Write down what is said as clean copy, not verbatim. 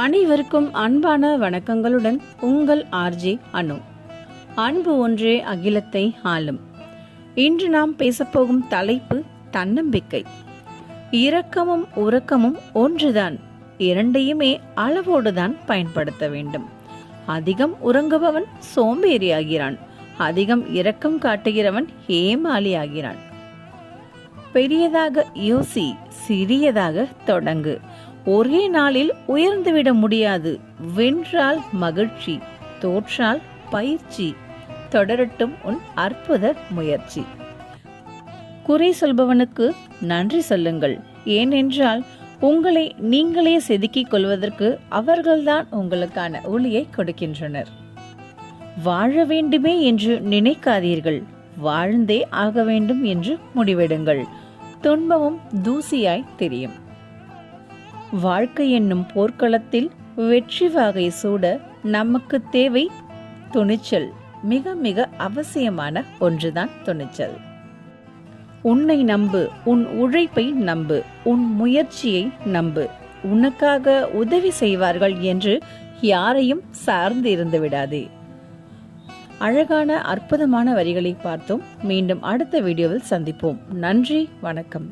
அனைவருக்கும் அன்பான வணக்கங்களுடன் உங்கள் ஆர்ஜே அனு. அன்பு ஒன்றே அகிலத்தை ஆளும். இன்று நாம் பேசப்போகும் தலைப்பு தன்னம்பிக்கை. இரக்கமும் உறக்கமும் ஒன்றுதான், இரண்டையுமே அளவோடுதான் பயன்படுத்த வேண்டும். அதிகம் உறங்குபவன் சோம்பேறியாகிறான், அதிகம் இரக்கம் காட்டுகிறவன் ஏமாளியாகிறான். பெரியதாக யோசி, சிறியதாக தொடங்கு. ஒரே நாளில் உயர்ந்துவிட முடியாது. வென்றால் மகிழ்ச்சி, தோற்றால் பயிற்சி. தொடரட்டும் உன் அற்புத முயற்சி. குறை சொல்பவனுக்கு நன்றி சொல்லுங்கள். ஏனென்றால் உங்களை நீங்களே செதுக்கிக் கொள்வதற்கு அவர்கள்தான் உங்களுக்கான ஒளியை கொடுக்கின்றனர். வாழ வேண்டுமே என்று நினைக்காதீர்கள், வாழ்ந்தே ஆக வேண்டும் என்று முடிவெடுங்கள். துன்பமும் தூசியாய் தெரியும். வாழ்க்கை என்னும் போர்க்களத்தில் வெற்றி வாகை சூட நமக்கு தேவை துணிச்சல். மிக மிக அவசியமான ஒன்றுதான் துணிச்சல். உன்னை நம்பு, உன் உழைப்பை நம்பு, உன் முயற்சியை நம்பு. உனக்காக உதவி செய்வார்கள் என்று யாரையும் சார்ந்து இருந்து விடாதே. அழகான அற்புதமான வரிகளை பார்த்தோம். மீண்டும் அடுத்த வீடியோவில் சந்திப்போம். நன்றி, வணக்கம்.